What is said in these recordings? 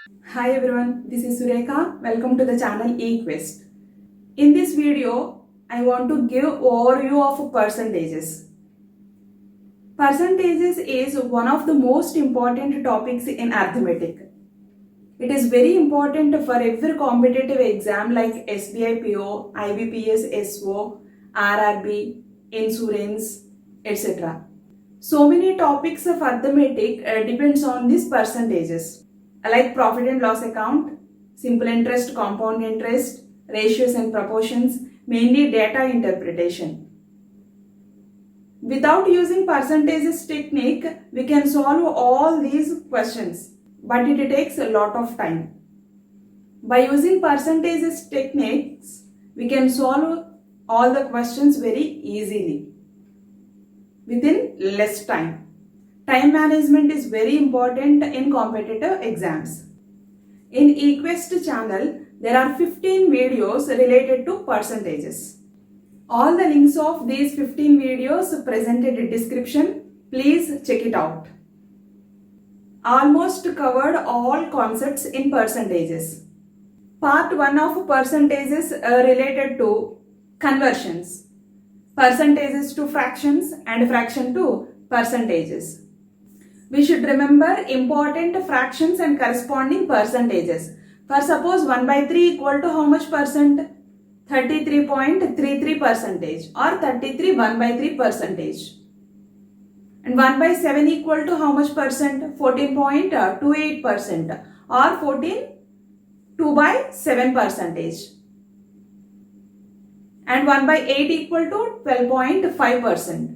Hi everyone, this is Surekha. Welcome to the channel eQuest. In this video, I want to give overview of percentages. Percentages is one of the most important topics in arithmetic. It is very important for every competitive exam like SBI PO, IBPS SO, RRB, insurance, etc. So many topics of arithmetic depends on these percentages. Like profit and loss account, simple interest, compound interest, ratios and proportions, mainly data interpretation. Without using percentages technique, we can solve all these questions, but it takes a lot of time. By using percentages techniques, we can solve all the questions very easily within less time. Time management is very important in competitive exams. In eQuest channel, there are 15 videos related to percentages. All the links of these 15 videos presented in description. Please check it out. Almost covered all concepts in percentages. Part 1 of percentages related to conversions. Percentages to fractions and fraction to percentages. We should remember important fractions and corresponding percentages. For suppose 1 by 3 equal to how much percent? 33.33 percentage or 33 1 by 3 percentage. And 1 by 7 equal to how much percent? 14.28 percent or 14 2 by 7 percentage. And 1 by 8 equal to 12.5 percent.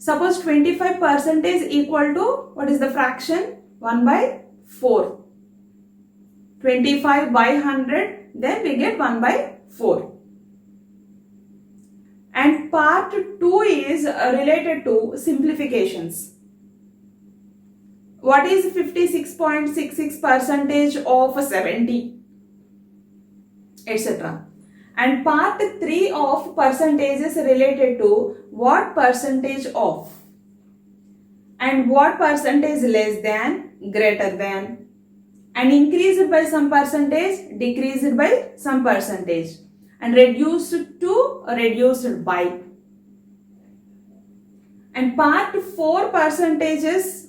Suppose 25% is equal to, what is the fraction? 1 by 4. 25 by 100, then we get 1 by 4. And part 2 is related to simplifications. What is 56.66 percentage of 70? Etc. And part 3 of percentages related to what percentage of and what percentage less than, greater than, and increased by some percentage, decreased by some percentage, and reduced to reduced by. And part 4 percentages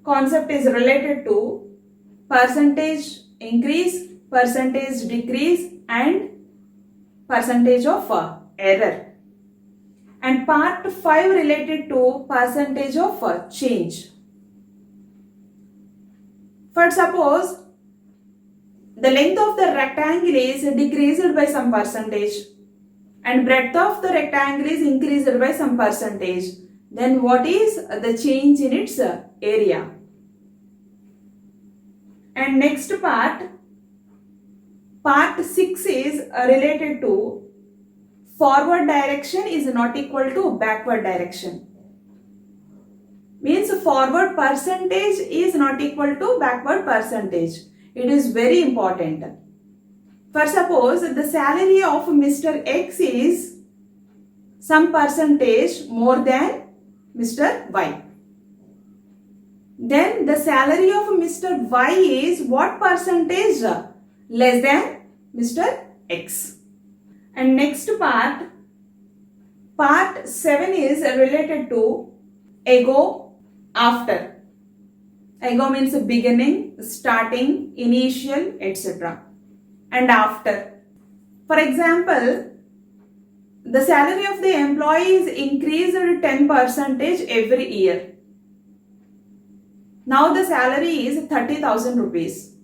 concept is related to percentage increase, percentage decrease, and percentage of error. And part 5 related to percentage of change. For suppose the length of the rectangle is decreased by some percentage and breadth of the rectangle is increased by some percentage, then what is the change in its area? And next part 6 is related to forward direction is not equal to backward direction. Means forward percentage is not equal to backward percentage. It is very important. For suppose the salary of Mr. X is some percentage more than Mr. Y. Then the salary of Mr. Y is what percentage less than Mr. X. And next part 7 is related to ago, after. Ago means beginning, starting, initial, etc. And after. For example, the salary of the employee is increased 10% every year. Now the salary is 30,000 rupees.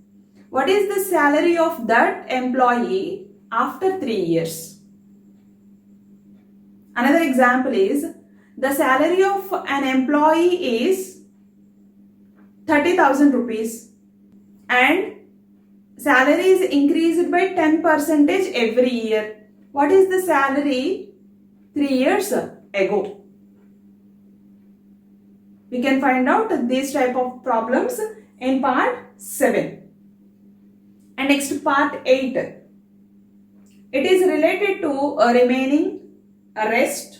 What is the salary of that employee after 3 years? Another example is the salary of an employee is 30,000 rupees and salary is increased by 10% every year. What is the salary 3 years ago? We can find out these type of problems in part 7. And next part 8. It is related to remaining, rest,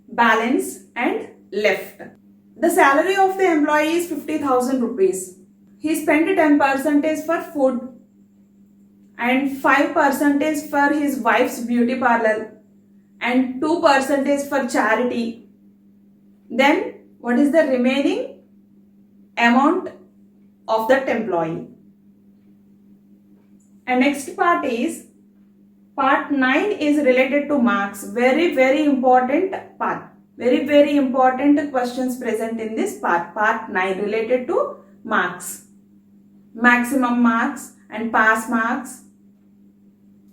balance and left. The salary of the employee is 50,000 rupees. he spent 10% for food and 5% for his wife's beauty parlor and 2% for charity. Then what is the remaining amount of that employee? And next part is part 9 is related to marks. Very important part. Very important questions present in this part. Part 9 related to marks. Maximum marks and pass marks,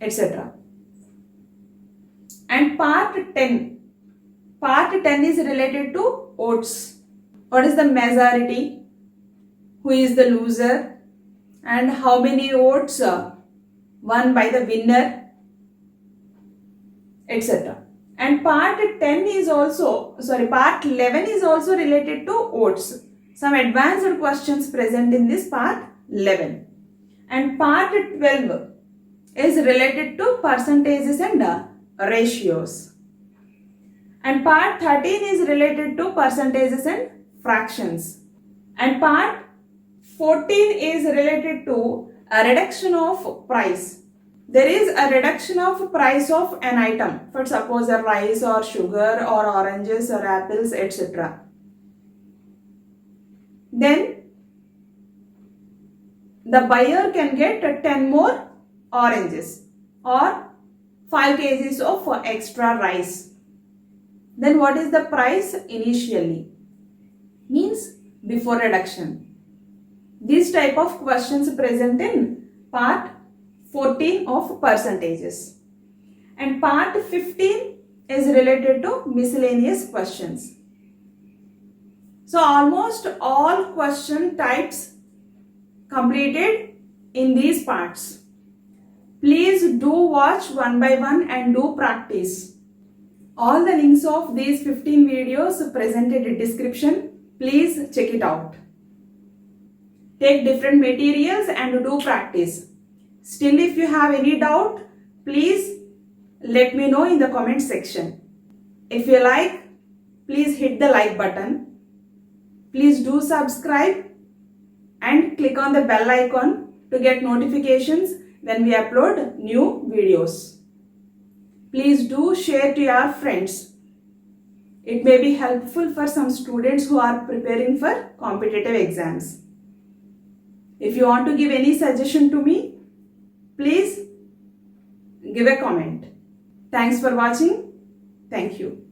etc. And part 10. Part 10 is related to votes. What is the majority? Who is the loser? And how many votes won by the winner, etc. And part 11 is also related to votes. Some advanced questions present in this part 11. And part 12 is related to percentages and ratios. And part 13 is related to percentages and fractions. And part 14 is related to a reduction of price. There is a reduction of price of an item, for suppose a rice or sugar or oranges or apples, etc. Then the buyer can get 10 more oranges or 5 kgs of extra rice. Then what is the price initially? Means before reduction. These type of questions present in part 14 of percentages. And part 15 is related to miscellaneous questions. So almost all question types completed in these parts. Please do watch one by one and do practice. All the links of these 15 videos presented in description. Please check it out. Take different materials and do practice. Still, if you have any doubt, please let me know in the comment section. If you like, please hit the like button. Please do subscribe and click on the bell icon to get notifications when we upload new videos. Please do share to your friends. It may be helpful for some students who are preparing for competitive exams. If you want to give any suggestion to me, please give a comment. Thanks for watching. Thank you.